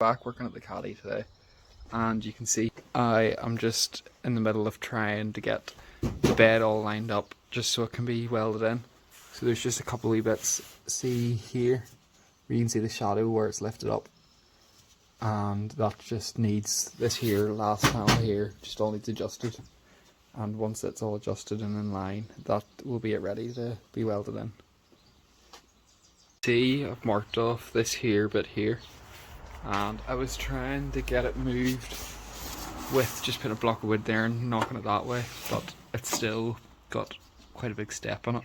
back working at the Caddy today, and you can see I am just in the middle of trying to get the bed all lined up just so it can be welded in. So there's just a couple wee bits. See here, where you can see the shadow where it's lifted up, and that just needs this here last panel here just all needs adjusted, and once it's all adjusted and in line, that will be it ready to be welded in. See, I've marked off this here bit here, and I was trying to get it moved with just putting a block of wood there and knocking it that way, but it's still got quite a big step on it,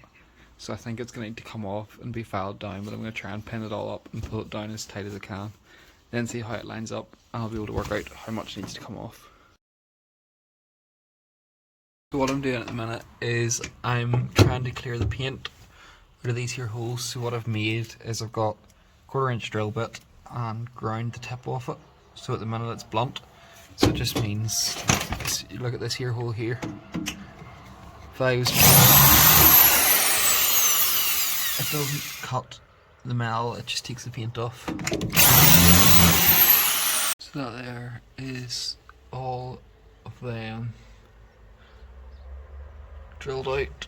so I think it's going to need to come off and be filed down, but I'm going to try and pin it all up and pull it down as tight as I can, then see how it lines up, and I'll be able to work out how much needs to come off. So what I'm doing at the minute is I'm trying to clear the paint out of these here holes. So what I've made is I've got a 1/4 inch drill bit and ground the tip off it, so at the minute it's blunt, so it just means, look at this here hole here, if I was to, it doesn't cut the metal, it just takes the paint off. So that there is all of them drilled out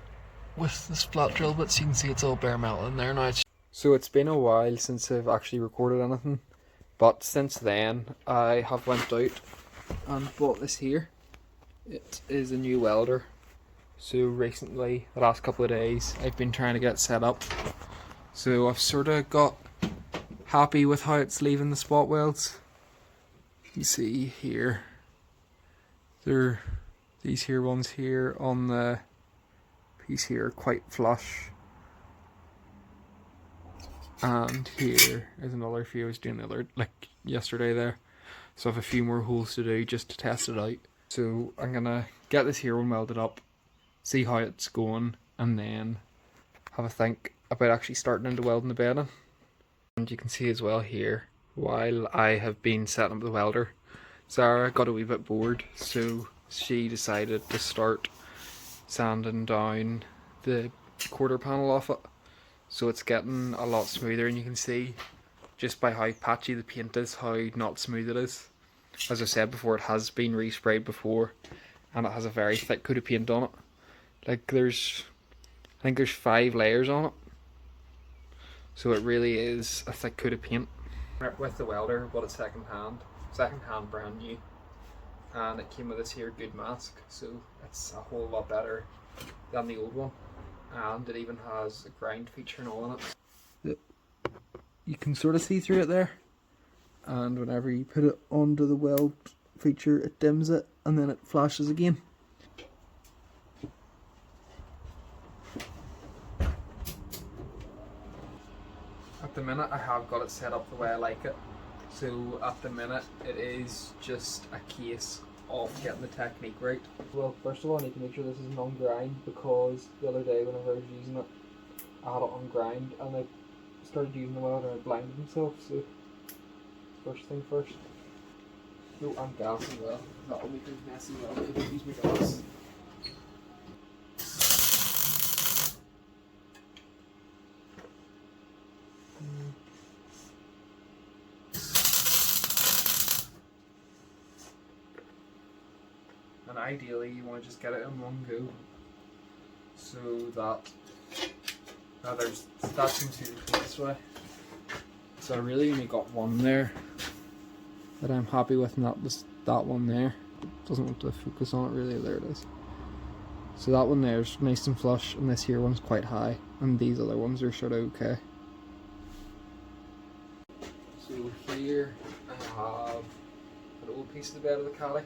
with this flat drill bit, so you can see it's all bare metal in there now. So it's been a while since I've actually recorded anything, but since then I have went out and bought this here. It is a new welder. So recently, the last couple of days, I've been trying to get set up. So I've sort of got happy with how it's leaving the spot welds. You see here, these here ones here on the piece here are quite flush, and here is another few I was doing the other, like yesterday there, so I have a few more holes to do just to test it out. So I'm gonna get this here one welded up, see how it's going, and then have a think about actually starting into welding the bedding. And you can see as well here, while I have been setting up the welder, Sarah got a wee bit bored, so she decided to start sanding down the 1/4 panel off it, so it's getting a lot smoother, and you can see just by how patchy the paint is how not smooth it is. As I said before, it has been resprayed before and it has a very thick coat of paint on it. Like I think there's 5 layers on it, so it really is a thick coat of paint. With the welder, bought it second hand brand new, and it came with this here good mask, so it's a whole lot better than the old one, and it even has a grind feature and all in it. You can sort of see through it there, and whenever you put it onto the weld feature it dims it and then it flashes again. At the minute I have got it set up the way I like it. So at the minute it is just a case of getting the technique right. Well, first of all I need to make sure this isn't on grind, because the other day whenever I was using it I had it on grind and I started using the welder and I blinded myself, so first thing first. Oh, and gas as well. That'll make things messy well if I don't use my gas. And ideally you want to just get it in one go, so that that seems to be the case way. So I really only got one there that I'm happy with, and that was that one there. Doesn't want to focus on it really, there it is. So that one there is nice and flush, and this here one's quite high, and these other ones are sort of okay. So here I have an old piece of the bed of the Caddy,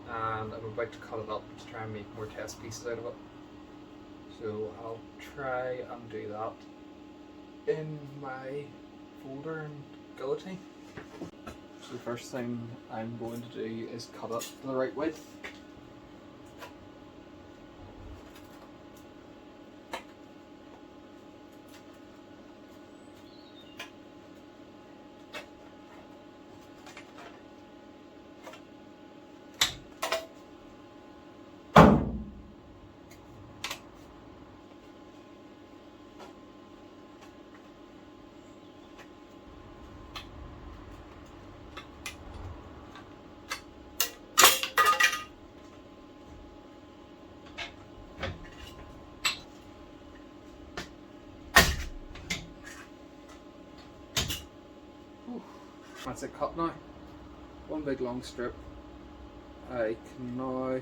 and I'm about to cut it up to try and make more test pieces out of it. So I'll try and do that in my folder and guillotine. So the first thing I'm going to do is cut it to the right width. That's it cut now. One big long strip. I can now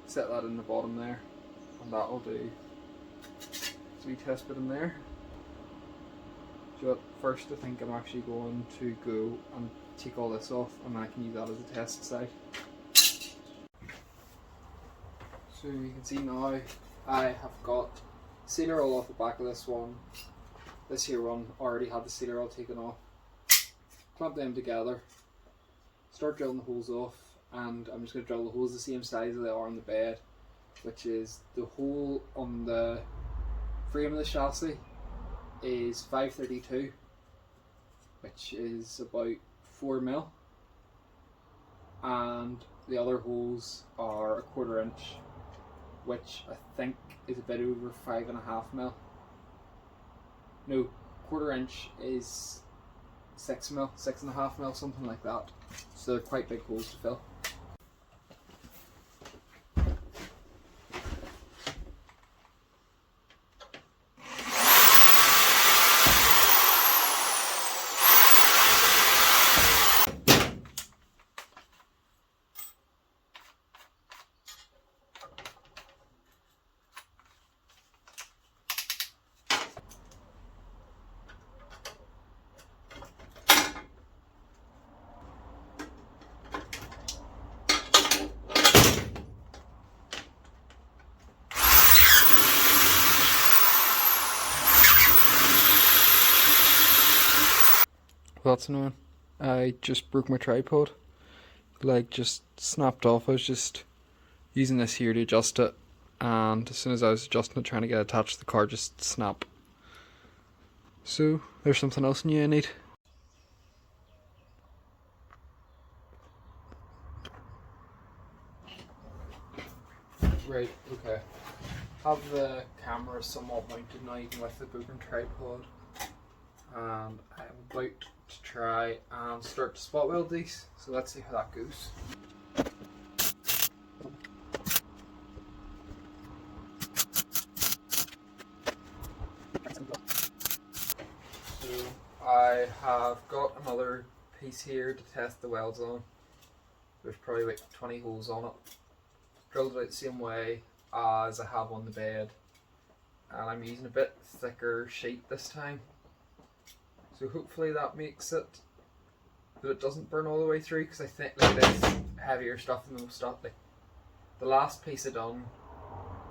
set that in the bottom there, and that'll do. So we test bit in there. So first I think I'm actually going to go and take all this off, and I can use that as a test site. So you can see now I have got sealer roll off the back of this one. This here one already had the sealer roll taken off. Clamp them together, start drilling the holes off, and I'm just going to drill the holes the same size as they are on the bed, which is the hole on the frame of the chassis is 532, which is about 4 mil, and the other holes are 1/4 inch, which I think is a bit over 5.5 mil. No, 1/4 inch is 6 mil, 6.5 mil, something like that. So they're quite big holes to fill. That's annoying. I just broke my tripod. Leg just snapped off. I was just using this here to adjust it, and as soon as I was adjusting it, trying to get attached, the car just snapped. So there's something else new I need. Right, okay. Have the camera somewhat mounted now, even with the broken tripod. And I'm about to try and start to spot weld these, so let's see how that goes. So I have got another piece here to test the welds on. There's probably like 20 holes on it. Drilled it out the same way as I have on the bed, and I'm using a bit thicker sheet this time. So hopefully that makes it that it doesn't burn all the way through, because I think like this heavier stuff than most stuff. Like the last piece I done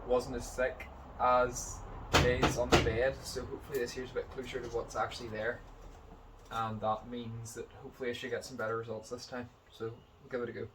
wasn't as thick as it is on the bed, so hopefully this here's a bit closer to what's actually there, and that means that hopefully I should get some better results this time. So we'll give it a go.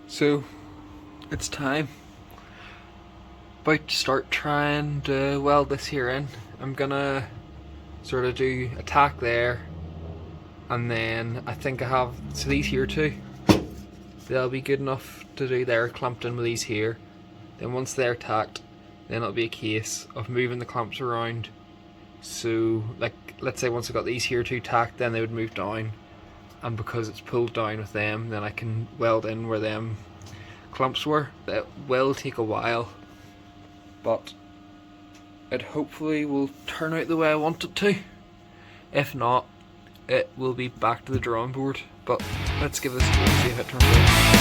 So it's time. About to start trying to weld this here in. I'm gonna sort of do a tack there, and then I think I have, so these here too, they'll be good enough to do there, clamped in with these here. Then once they're tacked, then it'll be a case of moving the clamps around. So like, let's say once I got these here two tacked, then they would move down, and because it's pulled down with them, then I can weld in where them clamps were. That will take a while, but it hopefully will turn out the way I want it to. If not, it will be back to the drawing board, but let's give this a go and see if it turns out.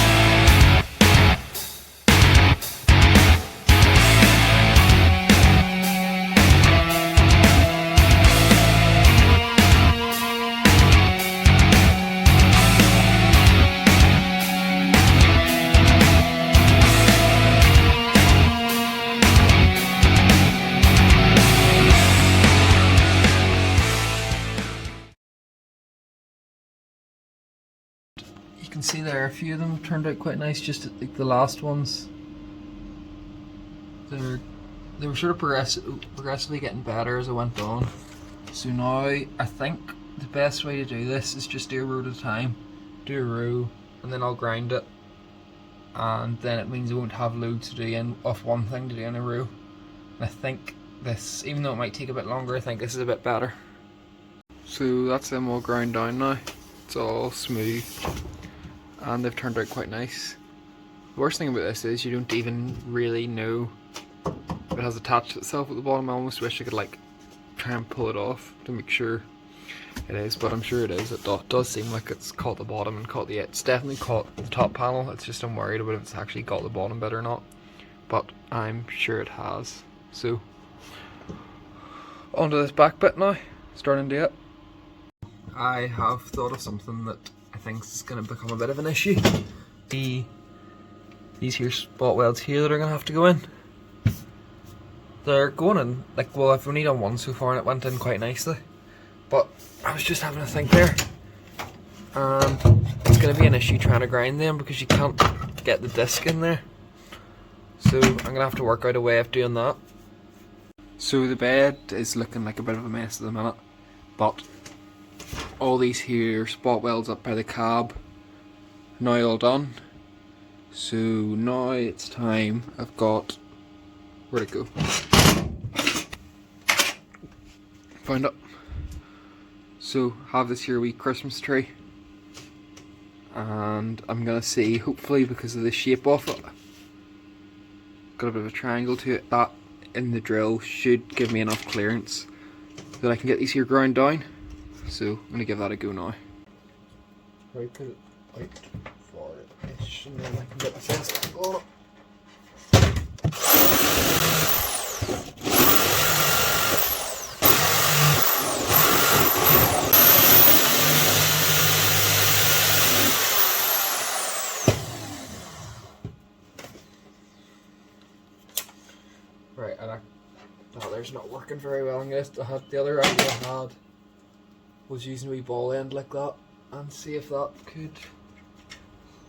see there, a few of them turned out quite nice, just like the last ones. They were sort of progressively getting better as I went on. So now I think the best way to do this is just do a row at a time. Do a row and then I'll grind it, and then it means I won't have loads to do of one thing to do in a row. And I think this, even though it might take a bit longer, I think this is a bit better. So that's them all ground down now. It's all smooth and they've turned out quite nice. The worst thing about this is you don't even really know if it has attached itself at the bottom. I almost wish I could like try and pull it off to make sure it is, but I'm sure it is. It does seem like it's caught the bottom and caught it's definitely caught the top panel. It's just I'm worried about if it's actually got the bottom bit or not, but I'm sure it has. So onto this back bit now, starting to do it. I have thought of something that I think is going to become a bit of an issue. These here spot welds here that are going to have to go in. They're going in, like, well, I've only done one so far and it went in quite nicely. But I was just having a think there. And it's going to be an issue trying to grind them because you can't get the disc in there. So I'm going to have to work out a way of doing that. So the bed is looking like a bit of a mess at the minute. But all these here spot welds up by the cab now all done. So now it's time. I've got, where'd it go? Found it. So have this here wee Christmas tree, and I'm gonna see, hopefully because of the shape of it, got a bit of a triangle to it, that in the drill should give me enough clearance that I can get these here ground down. So I'm gonna give that a go now. Right, put it out for it, and then I can get the fence on it. Right, and that there's not working very well. The other idea I had was using a wee ball end like that and see if that could.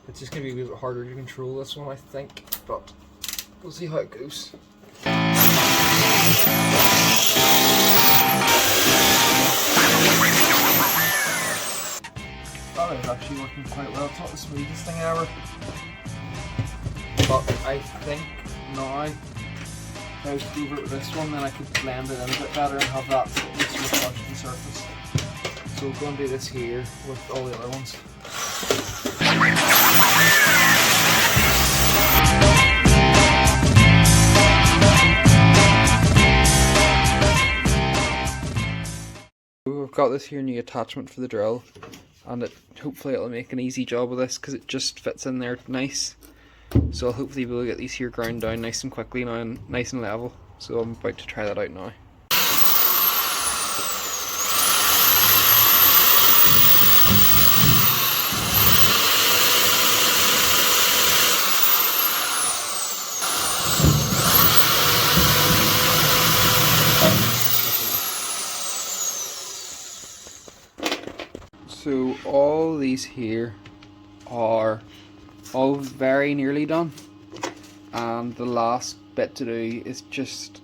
It's just going to be a bit harder to control this one, I think, but we'll see how it goes. That is actually working quite well. It's not the smoothest thing ever, but I think now if I was to go over it with this one, then I could blend it in a bit better and have that sitting just flush to the surface. So we'll go and do this here with all the other ones. I've got this here new attachment for the drill, and hopefully it'll make an easy job of this because it just fits in there nice. So I'll hopefully be able to get these here ground down nice and quickly now and nice and level. So I'm about to try that out now. So all these here are all very nearly done, and the last bit to do is just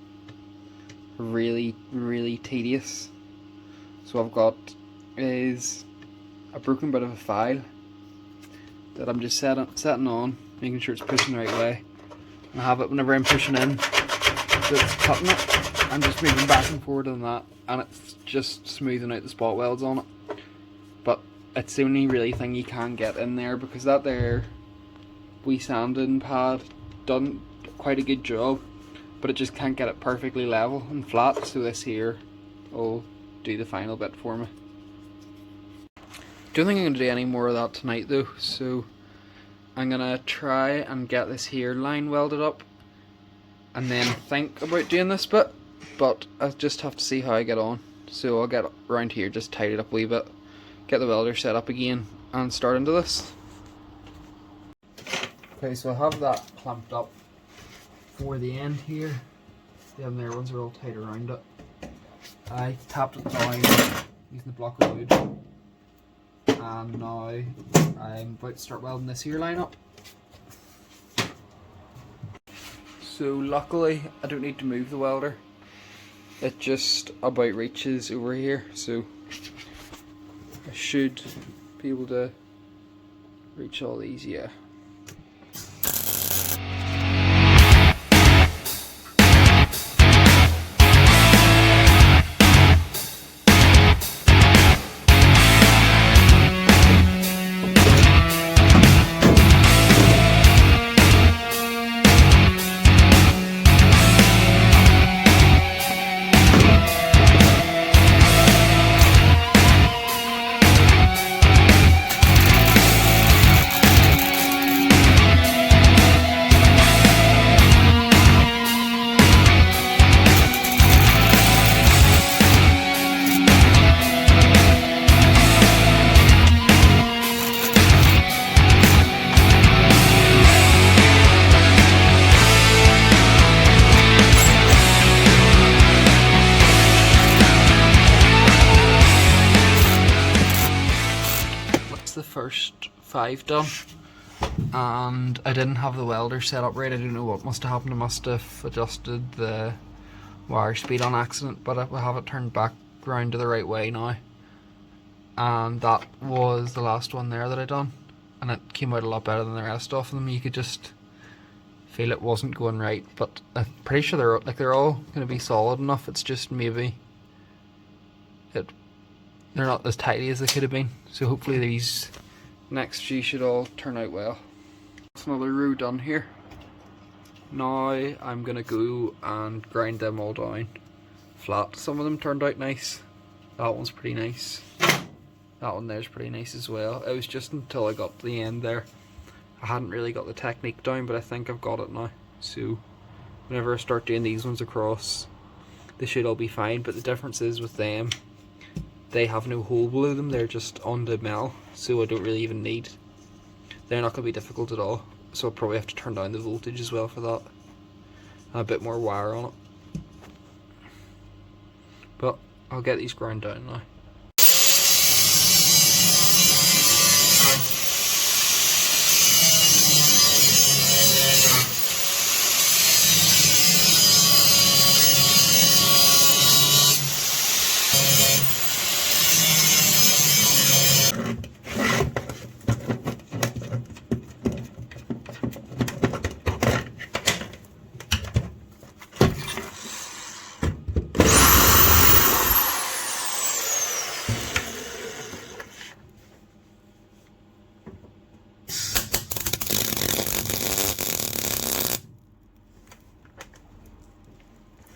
really tedious. So I've got is a broken bit of a file that I'm just setting on, making sure it's pushing the right way. And I have it whenever I'm pushing in, so it's cutting it. I'm just moving back and forward on that, and it's just smoothing out the spot welds on it. But it's the only really thing you can get in there, because that there wee sanding pad done quite a good job, but it just can't get it perfectly level and flat. So this here will do the final bit for me. Don't think I'm going to do any more of that tonight though, so I'm going to try and get this here line welded up and then think about doing this bit, but I just have to see how I get on. So I'll get around here, just tidy it up a wee bit, get the welder set up again and start into this. Okay, so I have that clamped up for the end here. The other there ones are all tight around it. I tapped it down using the block of wood. and now I'm about to start welding this here line up. So luckily I don't need to move the welder, it just about reaches over here, so I should be able to reach all these, yeah. The first 5 done, and I didn't have the welder set up right. I don't know what must have happened. I must have adjusted the wire speed on accident, but I have it turned back round to the right way now, and that was the last one there that I done, and it came out a lot better than the rest of them. You could just feel it wasn't going right, but I'm pretty sure they're all going to be solid enough. It's just maybe they're not as tidy as they could have been, so hopefully these next few should all turn out well. That's another row done here. Now I'm gonna go and grind them all down flat. Some of them turned out nice. That one's pretty nice. That one there's pretty nice as well. It was just until I got to the end there, I hadn't really got the technique down, but I think I've got it now. So whenever I start doing these ones across, they should all be fine. But the difference is with them, they have no hole below them, they're just on the metal, so I don't really even need, they're not going to be difficult at all, so I'll probably have to turn down the voltage as well for that, and a bit more wire on it, but I'll get these ground down now.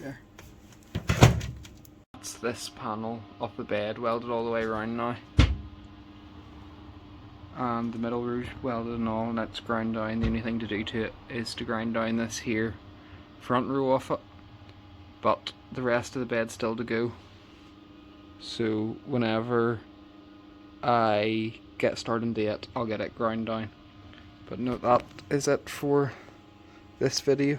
There. That's this panel of the bed welded all the way around now, and the middle row welded and all, and that's ground down. The only thing to do to it is to grind down this here front row off it, but the rest of the bed's still to go, so whenever I get started to it, I'll get it ground down. But no, that is it for this video.